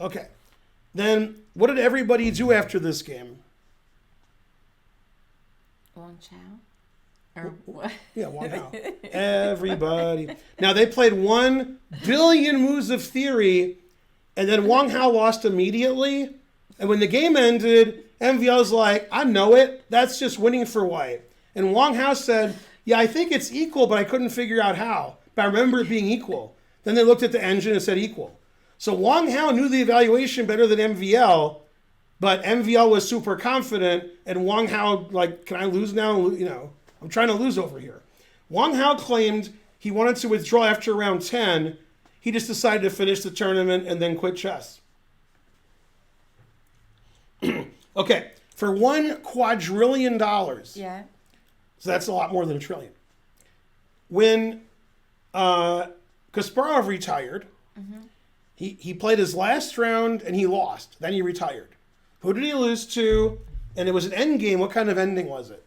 Okay. Then what did everybody do after this game? Wang Chao? Or what? Yeah, Wang Hao. Everybody. Now, they played 1 billion moves of theory, and then Wang Hao lost immediately. And when the game ended, MVL's like, I know it. That's just winning for white. And Wang Hao said, yeah, I think it's equal, but I couldn't figure out how. But I remember it being equal. Then they looked at the engine and said equal. So Wang Hao knew the evaluation better than MVL, but MVL was super confident, and Wang Hao, like, can I lose now? You know, I'm trying to lose over here. Wang Hao claimed he wanted to withdraw after round 10. He just decided to finish the tournament and then quit chess. Okay, for $1 quadrillion. Yeah. So that's a lot more than a trillion. When Kasparov retired, he played his last round and he lost. Then he retired. Who did he lose to? And it was an end game. What kind of ending was it?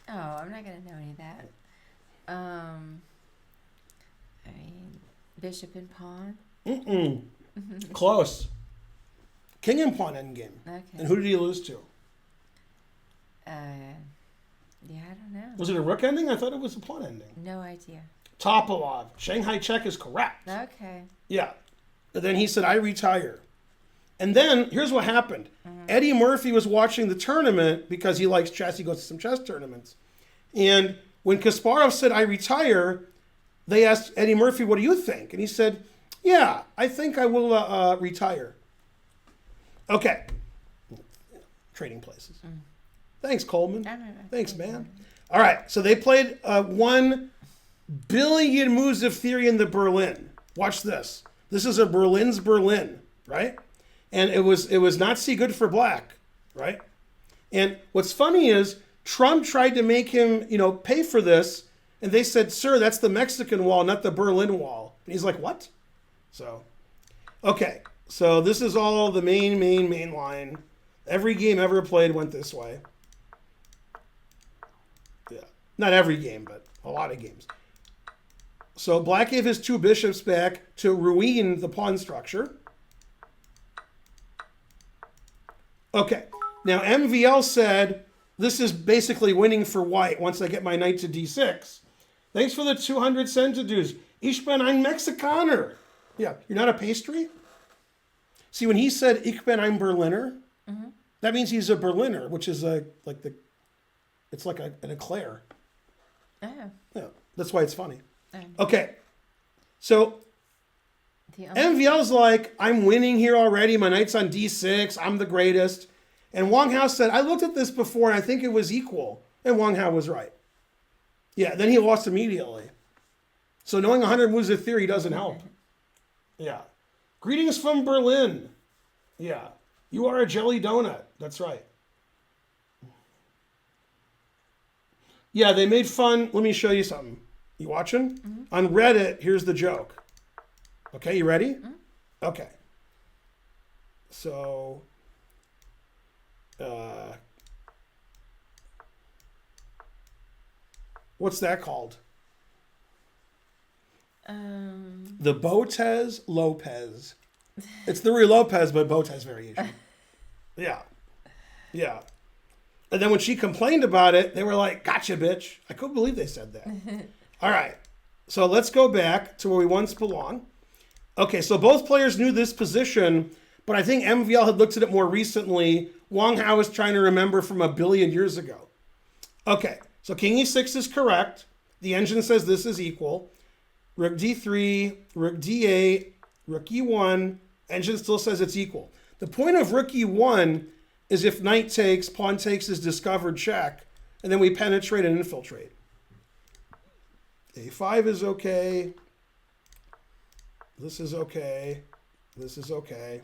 Oh, I'm not going to know any of that. I mean, bishop and pawn. Close. King and pawn end game. Okay. And who did he lose to? Yeah, I don't know. Was it a rook ending? I thought it was a pawn ending. No idea. Topalov. Shanghai check is correct. Okay. Yeah. And then he said, I retire. And then here's what happened. Eddie Murphy was watching the tournament because he likes chess. He goes to some chess tournaments. And when Kasparov said, I retire, they asked Eddie Murphy, what do you think? And he said, yeah, I think I will retire. Okay. Trading places. Thanks, Coleman. Thanks, man. All right. So they played 1 billion moves of theory in the Berlin. Watch this. This is a Berlin's Berlin, right? And it was not see good for black, right? And what's funny is Trump tried to make him, pay for this. And they said, sir, that's the Mexican wall, not the Berlin wall. And he's like, what? So, okay. So this is all the main line. Every game ever played went this way. Yeah. Not every game, but a lot of games. So black gave his 2 bishops back to ruin the pawn structure. Okay. Now MVL said, this is basically winning for white once I get my knight to d6. Thanks for the 200 centidues. Ich bin ein Mexikaner. Yeah, you're not a pastry? See, when he said Ich bin ein Berliner, that means he's a Berliner, which is it's like an eclair. Oh. Yeah, that's why it's funny. Oh. Okay, so MVL's like, I'm winning here already. My knight's on d6. I'm the greatest. And Wang Hao said, I looked at this before and I think it was equal. And Wang Hao was right. Yeah, then he lost immediately. So knowing 100 moves of theory doesn't help. Yeah. Greetings from Berlin. Yeah. You are a jelly donut. That's right. Yeah, they made fun. Let me show you something. You watching? On Reddit, here's the joke. Okay, you ready? Okay. So, what's that called? The Botez Lopez. It's the Ruy Lopez, but Botez variation. Yeah. Yeah. And then when she complained about it, they were like, gotcha, bitch. I couldn't believe they said that. All right. So let's go back to where we once belonged. Okay, so both players knew this position, but I think MVL had looked at it more recently. Wang Hao was trying to remember from 1 billion years ago. Okay, so King E6 is correct. The engine says this is equal. Rook D3, Rook D8, Rook E1. Engine still says it's equal. The point of Rook E1 is if knight takes, pawn takes is discovered check, and then we penetrate and infiltrate. A5 is okay. This is okay. This is okay.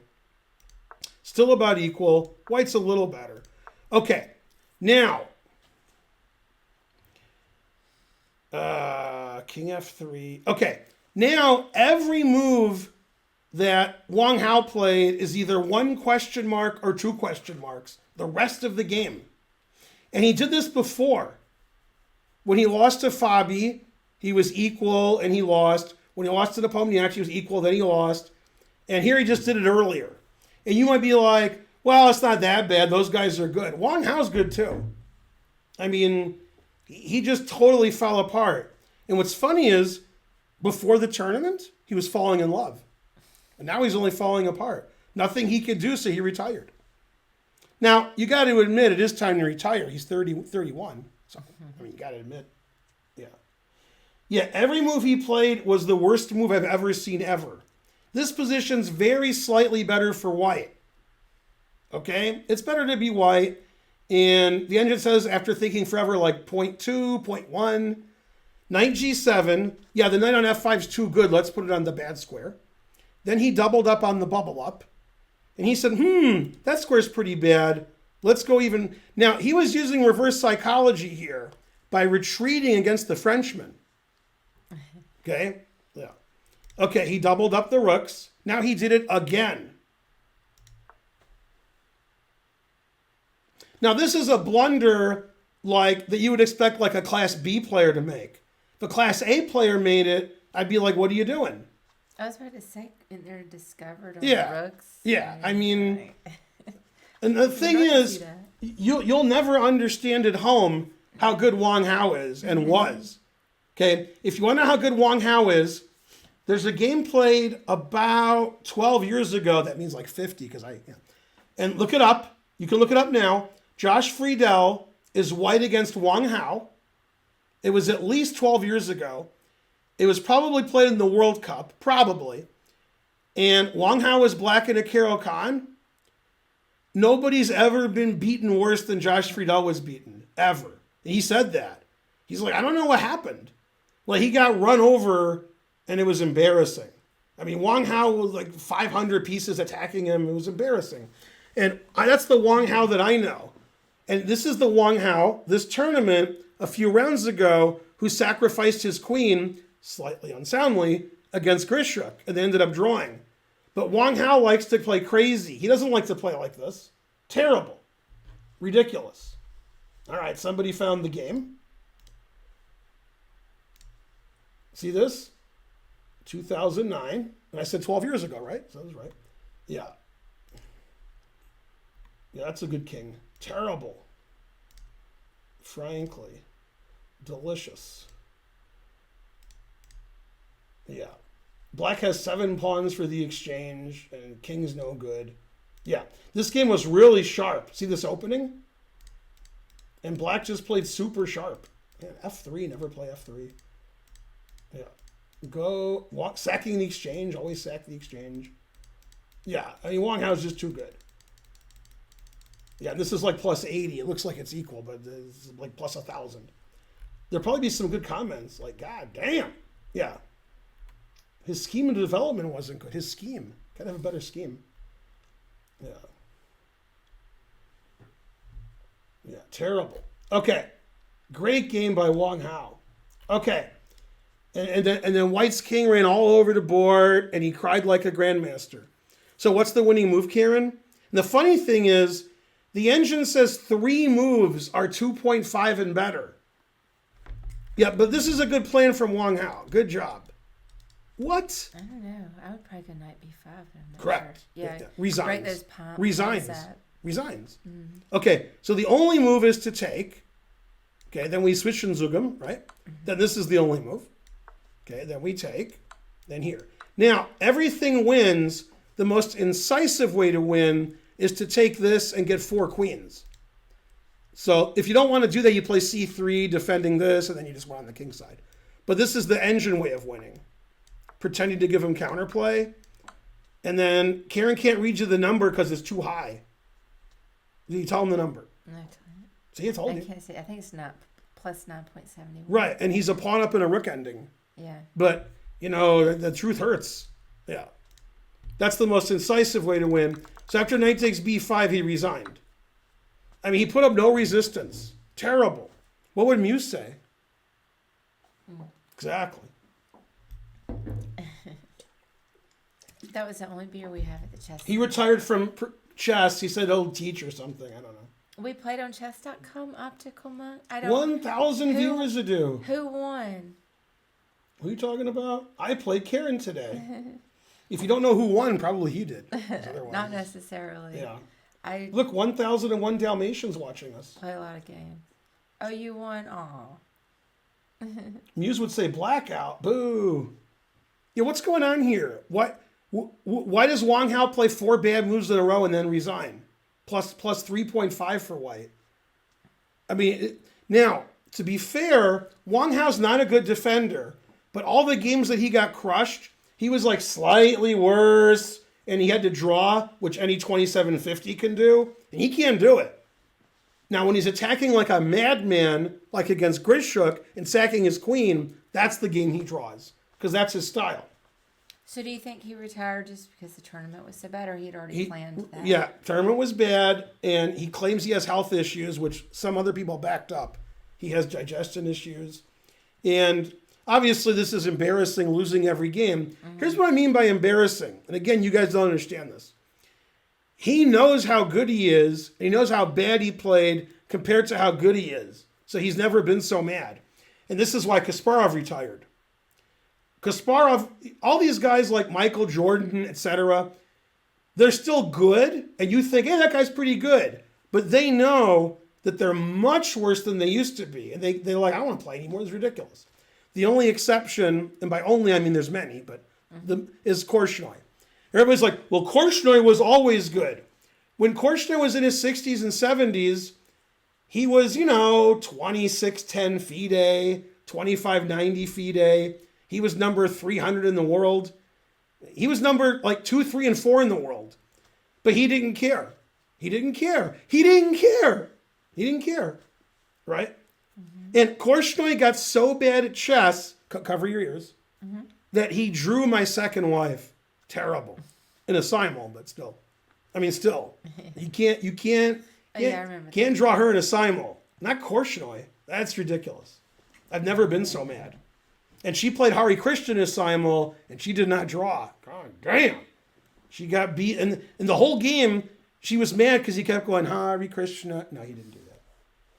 Still about equal. White's a little better. Okay, now, King F3. Okay, now every move that Wang Hao played is either 1 question mark or 2 question marks the rest of the game. And he did this before. When he lost to Fabi, he was equal and he lost. When he lost to Nepomniachtchi, he was equal, then he lost. And here he just did it earlier. And you might be like, well, it's not that bad. Those guys are good. Wang Hao's good too. I mean, he just totally fell apart. And what's funny is, before the tournament, he was falling in love. And now he's only falling apart. Nothing he could do, so he retired. Now, you got to admit, it is time to retire. He's 31. So, I mean, you got to admit. Yeah. Yeah, every move he played was the worst move I've ever seen ever. This position's very slightly better for white. Okay? It's better to be white. And the engine says, after thinking forever, like 0.2, 0.1. Knight g7. Yeah, the knight on f5 is too good. Let's put it on the bad square. Then he doubled up on the bubble up. And he said, that square's pretty bad. Let's go even. Now, he was using reverse psychology here by retreating against the Frenchman. Okay? Yeah. Okay, he doubled up the rooks. Now he did it again. Now, this is a blunder like that you would expect like a Class B player to make. If a Class A player made it, I'd be like, what are you doing? I was about to say, and they're discovered on Yeah. the rooks. Yeah, I mean, and the thing is, you'll never understand at home how good Wang Hao is and was. Okay, if you want to know how good Wang Hao is, there's a game played about 12 years ago. That means like 50, because and look it up. You can look it up now. Josh Friedel is white against Wang Hao. It was at least 12 years ago. It was probably played in the World Cup, probably. And Wang Hao is black in a Caro-Kann. Nobody's ever been beaten worse than Josh Friedel was beaten, ever. And he said that. He's like, I don't know what happened. Like, he got run over, and it was embarrassing. I mean, Wang Hao was like 500 pieces attacking him. It was embarrassing. And that's the Wang Hao that I know. And this is the Wang Hao, this tournament, a few rounds ago, who sacrificed his queen, slightly unsoundly, against Grishuk, and they ended up drawing. But Wang Hao likes to play crazy. He doesn't like to play like this. Terrible. Ridiculous. All right, somebody found the game. See this? 2009. And I said 12 years ago, right? So that was right. Yeah. Yeah, that's a good king. Terrible. Frankly. Delicious. Yeah. Black has 7 pawns for the exchange, and king's no good. Yeah. This game was really sharp. See this opening? And black just played super sharp. Man, F3, never play F3. Yeah. Go, sacking the exchange, always sack the exchange. Yeah, I mean, Wang Hao's just too good. Yeah, this is like plus 80. It looks like it's equal, but it's like plus 1,000. There'll probably be some good comments, like, God damn. Yeah. His scheme of development wasn't good. His scheme. Gotta have a better scheme. Yeah. Yeah, terrible. Okay. Great game by Wang Hao. Okay. And then White's king ran all over the board, and he cried like a grandmaster. So what's the winning move, Karen? And the funny thing is, the engine says 3 moves are 2.5 and better. Yeah, but this is a good plan from Wang Hao. Good job. What? I don't know. I would probably go knight b5. But I'm not Correct. Sure. Yeah. Resigns. Break those pawns. Resigns. Resigns. Mm-hmm. Okay, so the only move is to take. Okay, then we switch in Zugam, right? Mm-hmm. Then this is the only move. Okay, then we take. Then here. Now, everything wins. The most incisive way to win is to take this and get 4 queens. So if you don't want to do that, you play c3, defending this, and then you just went on the king side. But this is the engine way of winning. Pretending to give him counterplay. And then Karen can't read you the number because it's too high. You tell him the number. No, See, I told you. I can't see. I think it's not plus 9.71. Right, and he's a pawn up in a rook ending. Yeah. But, you know, the truth hurts. Yeah. That's the most incisive way to win. So after knight takes b5, he resigned. I mean, he put up no resistance. Terrible. What would Muse say? Exactly. That was the only beer we have at the chess. He retired from chess. He said he'll teach or something. I don't know. We played on chess.com, Optical Monk. I don't. 1,000 viewers to do. Who won? Who are you talking about? I played Karen today. If you don't know who won, probably he did. Not necessarily. Yeah. I Look, 1,001 Dalmatians watching us. play a lot of games. Oh, you won? Aw. Muse would say blackout. Boo. Yeah, what's going on here? Why does Wang Hao play 4 bad moves in a row and then resign? Plus 3.5 for white. I mean, now, to be fair, Wang Hao's not a good defender, but all the games that he got crushed, he was like slightly worse, and he had to draw, which any 2750 can do, and he can't do it. Now, when he's attacking like a madman, like against Grishuk, and sacking his queen, that's the game he draws, because that's his style. So do you think he retired just because the tournament was so bad, or he'd already planned that? Yeah, tournament was bad, and he claims he has health issues, which some other people backed up. He has digestion issues. And obviously this is embarrassing, losing every game. Mm-hmm. Here's what I mean by embarrassing. And again, you guys don't understand this. He knows how good he is. And he knows how bad he played compared to how good he is. So he's never been so mad. And this is why Kasparov retired. Kasparov, all these guys like Michael Jordan, etc., they're still good. And you think, hey, that guy's pretty good. But they know that they're much worse than they used to be. And they're like, I don't want to play anymore. It's ridiculous. The only exception, and by only I mean there's many, but is Korchnoi. Everybody's like, well, Korchnoi was always good. When Korchnoi was in his 60s and 70s, he was, 2610 FIDE, 2590 FIDE. He was number 300 in the world. He was number like 2, 3, and 4 in the world. But he didn't care. He didn't care. He didn't care. He didn't care. Right? Mm-hmm. And Korchnoi got so bad at chess, cover your ears, that he drew my second wife. Terrible. In a simul, but still. I mean, still. You can't draw her in a simul. Not Korchnoi. That's ridiculous. I've never been so mad. And she played Hari Krishna in a simul, and she did not draw. God damn. She got beat. And in the whole game, she was mad because he kept going, Hari Krishna. No, he didn't do that.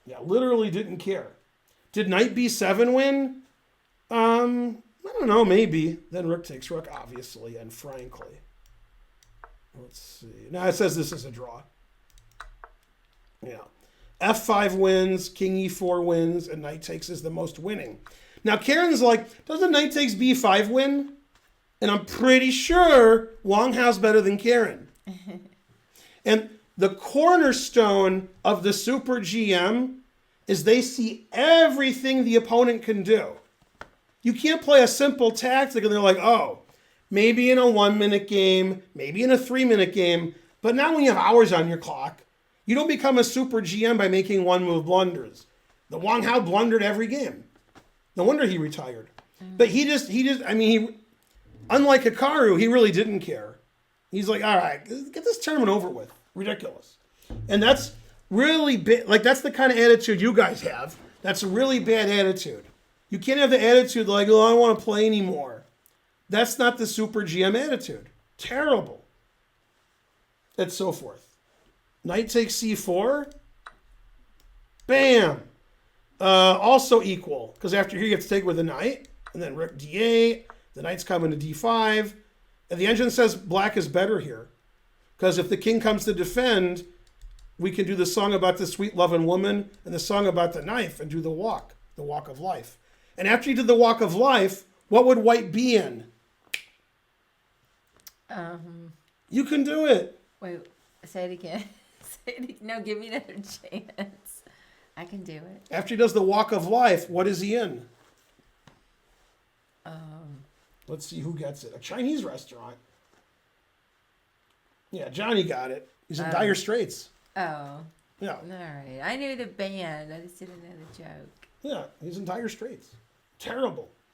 Yeah, literally didn't care. Did knight b7 win? I don't know, maybe. Then rook takes rook, obviously, and frankly. Let's see. Now it says this is a draw. Yeah. f5 wins, king e4 wins, and knight takes is the most winning. Now Karen's like, doesn't knight takes b5 win? And I'm pretty sure Wang Hao's better than Karen. And the cornerstone of the Super GM is they see everything the opponent can do. You can't play a simple tactic and they're like, oh, maybe in a 1-minute game, maybe in a 3-minute game, but now when you have hours on your clock, you don't become a Super GM by making one-move blunders. The Wang Hao blundered every game. No wonder he retired. But he unlike Hikaru, he really didn't care. He's like, all right, get this tournament over with. Ridiculous. And that's really that's the kind of attitude you guys have. That's a really bad attitude. You can't have the attitude like, oh, I don't want to play anymore. That's not the Super GM attitude. Terrible. And so forth. Knight takes c4. Bam. Also equal, because after here you have to take with the knight, and then rook d8, the knight's coming to d5, and the engine says black is better here, because if the king comes to defend, we can do the song about the sweet loving woman and the song about the knife and do the walk of life. And after you did the walk of life, what would white be in? You can do it. Wait, say it again. No, give me another chance. I can do it. After he does the walk of life, what is he in? Let's see who gets it. A Chinese restaurant. Yeah, Johnny got it. He's in dire straits. Oh. Yeah. All right. I knew the band. I just didn't know the joke. Yeah, he's in dire straits. Terrible.